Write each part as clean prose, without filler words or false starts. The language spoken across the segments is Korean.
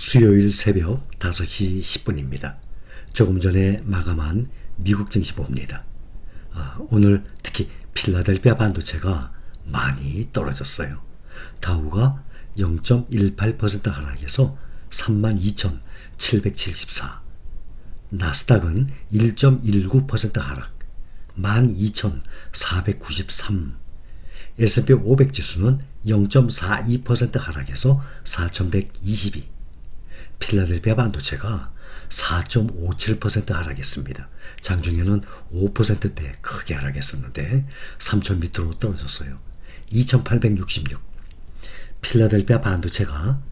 수요일 새벽 5시 10분입니다. 조금 전에 마감한 미국 증시 봅니다. 오늘 특히 필라델피아 반도체가 많이 떨어졌어요. 다우가 0.18% 하락해서 32,774. 나스닥은 1.19% 하락, 12,493. S&P 500 지수는 0.42% 하락해서 4,122. 필라델피아 반도체가 4.57% 하락했습니다. 장중에는 5%대 크게 하락했었는데 3,000 밑으로 떨어졌어요. 2,866. 필라델피아 반도체가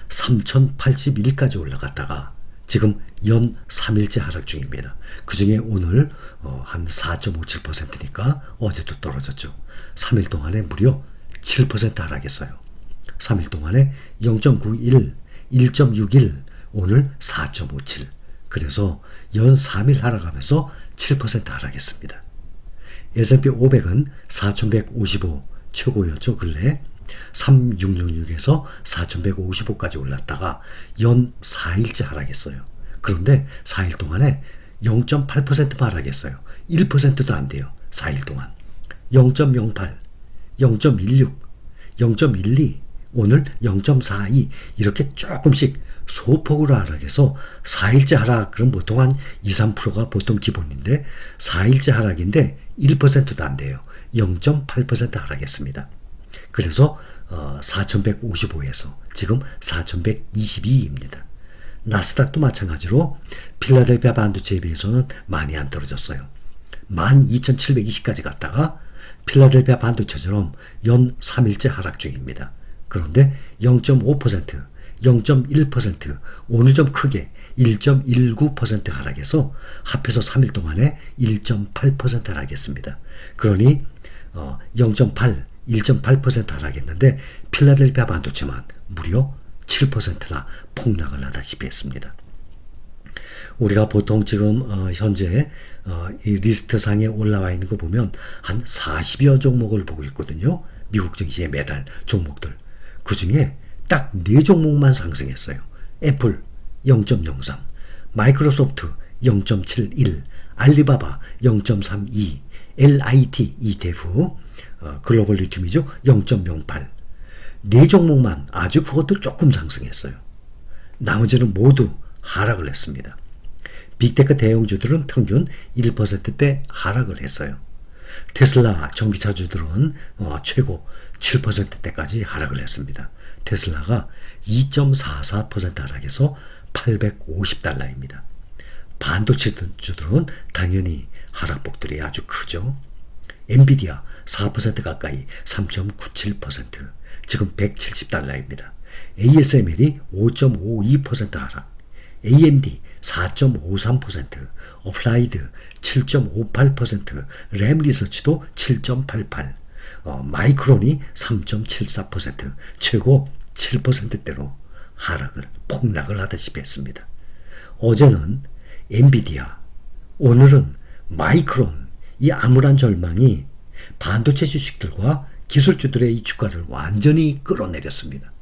3,081까지 올라갔다가 지금 연 3일째 하락 중입니다. 그 중에 오늘 한 4.57%니까 어제도 떨어졌죠. 3일 동안에 무려 7% 하락했어요. 3일 동안에 0.91, 1.61, 오늘 4.57. 그래서 연 3일 하락하면서 7% 하락했습니다. S&P 500은 4,155 최고였죠. 근래 3,666에서 4,155까지 올랐다가 연 4일째 하락했어요. 그런데 4일 동안에 0.8% 하락했어요. 1%도 안 돼요. 4일 동안. 0.08, 0.16, 0.12, 오늘 0.42 이렇게 조금씩 소폭으로 하락해서 4일째 하락, 그럼 보통 한 2, 3%가 보통 기본인데 4일째 하락인데 1%도 안 돼요. 0.8% 하락했습니다. 그래서 4,155에서 지금 4,122입니다. 나스닥도 마찬가지로 필라델피아 반도체에 비해서는 많이 안 떨어졌어요. 12,720까지 갔다가 필라델피아 반도체처럼 연 3일째 하락 중입니다. 그런데 0.5%, 0.1%, 오늘 좀 크게 1.19% 하락해서 합해서 3일 동안에 1.8% 하락했습니다. 그러니 0.8, 1.8% 하락했는데 필라델피아 반도체만 무려 7%나 폭락을 하다시피 했습니다. 우리가 보통 지금 현재 이 리스트 상에 올라와 있는 거 보면 한 40여 종목을 보고 있거든요. 미국 증시의 매달 종목들. 그 중에 딱 4종목만 상승했어요. 애플 0.03, 마이크로소프트 0.71, 알리바바 0.32, LIT ETF, 글로벌 리튬이죠. 0.08. 4종목만 아주 그것도 조금 상승했어요. 나머지는 모두 하락을 했습니다. 빅테크 대형주들은 평균 1%대 하락을 했어요. 테슬라 전기차주들은 최고 7%대까지 하락을 했습니다. 테슬라가 2.44% 하락해서 $850입니다. 반도체주들은 당연히 하락폭들이 아주 크죠. 엔비디아 4% 가까이 3.97%, 지금 $170입니다. ASML이 5.52% 하락, AMD 4.53%, 어플라이드 7.58%, 램리서치도 7.88%, 마이크론이 3.74%, 최고 7%대로 하락을, 폭락을 하다시피 했습니다. 어제는 엔비디아, 오늘은 마이크론, 이 암울한 절망이 반도체 주식들과 기술주들의 이 주가를 완전히 끌어내렸습니다.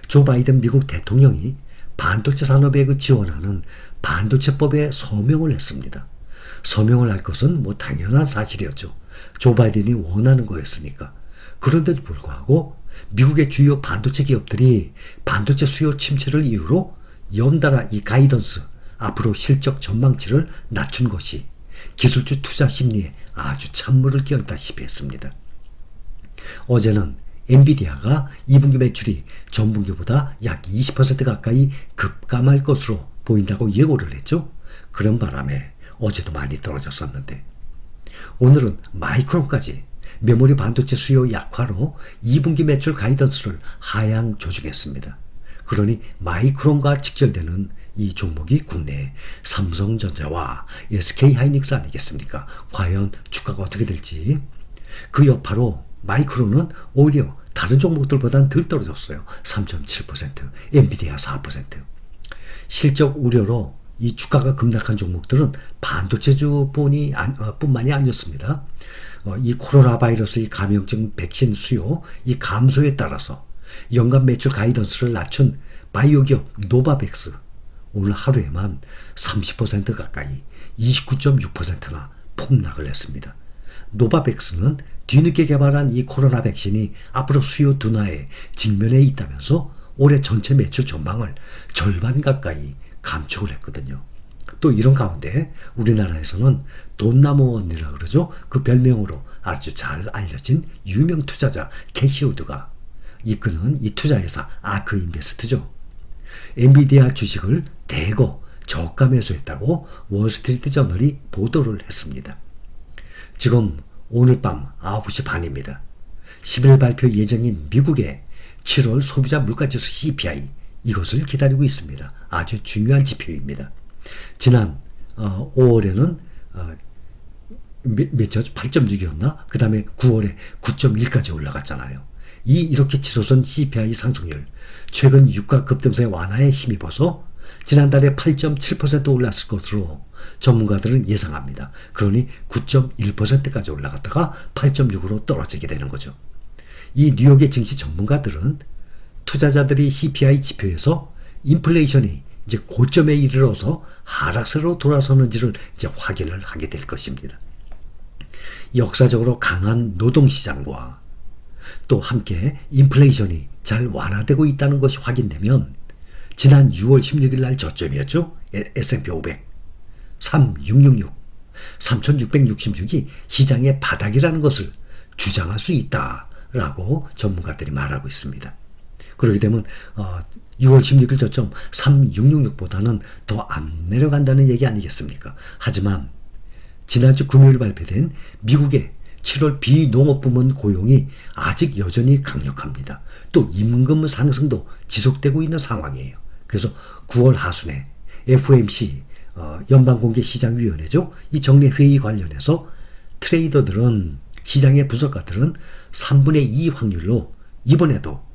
조 바이든 미국 대통령이 반도체 산업에 지원하는 반도체법에 서명을 했습니다. 서명을 할 것은 당연한 사실이었죠. 조 바이든이 원하는 거였으니까. 그런데도 불구하고 미국의 주요 반도체 기업들이 반도체 수요 침체를 이유로 연달아 이 가이던스, 앞으로 실적 전망치를 낮춘 것이 기술주 투자 심리에 아주 찬물을 끼얹다시피 했습니다. 어제는 엔비디아가 2분기 매출이 전분기보다 약 20% 가까이 급감할 것으로 보인다고 예고를 했죠. 그런 바람에 어제도 많이 떨어졌었는데 오늘은 마이크론까지 메모리 반도체 수요 약화로 2분기 매출 가이던스를 하향 조정했습니다. 그러니 마이크론과 직결되는 이 종목이 국내 삼성전자와 SK하이닉스 아니겠습니까? 과연 주가가 어떻게 될지. 그 여파로 마이크론은 오히려 다른 종목들보다는 덜 떨어졌어요. 3.7%, 엔비디아 4%. 실적 우려로 이 주가가 급락한 종목들은 반도체주 뿐만이 아니었습니다. 이 코로나 바이러스의 감염증 백신 수요 이 감소에 따라서 연간 매출 가이던스를 낮춘 바이오 기업 노바백스 오늘 하루에만 30% 가까이 29.6%나 폭락을 했습니다. 노바백스는 뒤늦게 개발한 이 코로나 백신이 앞으로 수요 둔화에 직면해 있다면서 올해 전체 매출 전망을 절반 가까이 감축을 했거든요. 또 이런 가운데 우리나라에서는 돈나무 언니라 그러죠. 그 별명으로 아주 잘 알려진 유명 투자자 캐시우드가 이끄는 이 투자회사 아크인베스트죠. 엔비디아 주식을 대거 저가 매수했다고 월스트리트 저널이 보도를 했습니다. 지금 오늘 밤 9시 반입니다. 10일 발표 예정인 미국의 7월 소비자 물가지수 CPI 이것을 기다리고 있습니다. 아주 중요한 지표입니다. 지난 5월에는 몇죠? 8.6이었나? 그 다음에 9월에 9.1까지 올라갔잖아요. 이렇게 치솟은 CPI 상승률, 최근 유가 급등세 완화에 힘입어서 지난달에 8.7% 올랐을 것으로 전문가들은 예상합니다. 그러니 9.1%까지 올라갔다가 8.6으로 떨어지게 되는 거죠. 이 뉴욕의 증시 전문가들은 투자자들이 CPI 지표에서 인플레이션이 이제 고점에 이르러서 하락세로 돌아서는지를 이제 확인을 하게 될 것입니다. 역사적으로 강한 노동시장과 또 함께 인플레이션이 잘 완화되고 있다는 것이 확인되면 지난 6월 16일 날 저점이었죠. S&P 500 3666 3666이 시장의 바닥이라는 것을 주장할 수 있다라고 전문가들이 말하고 있습니다. 그렇게 되면 6월 16일 저점 3666보다는 더 안 내려간다는 얘기 아니겠습니까? 하지만 지난주 금요일 발표된 미국의 7월 비농업부문 고용이 아직 여전히 강력합니다. 또 임금 상승도 지속되고 있는 상황이에요. 그래서 9월 하순에 FOMC 연방공개시장위원회죠. 이 정례회의 관련해서 트레이더들은 시장의 분석가들은 3분의 2 확률로 이번에도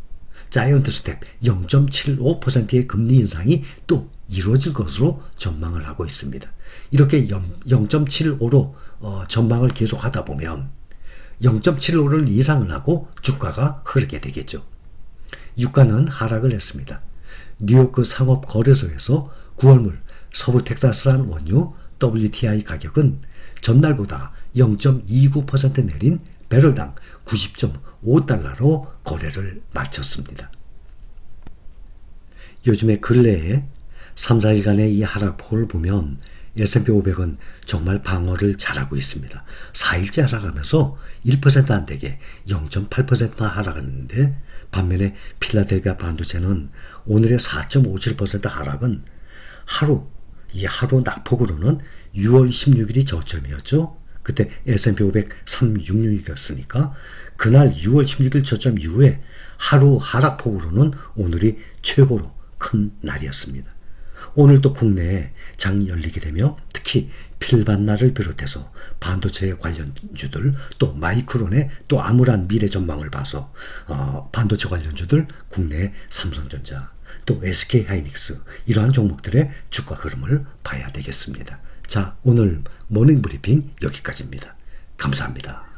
자이언트 스텝 0.75%의 금리 인상이 또 이루어질 것으로 전망을 하고 있습니다. 이렇게 0.75로 전망을 계속하다 보면 0.75를 예상을 하고 주가가 흐르게 되겠죠. 유가는 하락을 했습니다. 뉴욕 상업거래소에서 9월물 서부 텍사스산 원유 WTI 가격은 전날보다 0.29% 내린 배럴당 90.5달러로 거래를 마쳤습니다. 요즘에 근래에 3, 4일간의 이 하락폭을 보면 S&P 500은 정말 방어를 잘하고 있습니다. 4일째 하락하면서 1% 안 되게 0.8%나 하락했는데 반면에 필라델피아 반도체는 오늘의 4.57% 하락은 하루 낙폭으로는 6월 16일이 저점이었죠. 그때 S&P 500 366이었으니까 그날 6월 16일 저점 이후에 하루 하락폭으로는 오늘이 최고로 큰 날이었습니다. 오늘도 국내에 장이 열리게 되며 특히 필반나를 비롯해서 반도체 관련주들 또 마이크론의 또 암울한 미래 전망을 봐서 반도체 관련주들 국내 삼성전자 또 SK하이닉스 이러한 종목들의 주가 흐름을 봐야 되겠습니다. 자, 오늘 모닝브리핑 여기까지입니다. 감사합니다.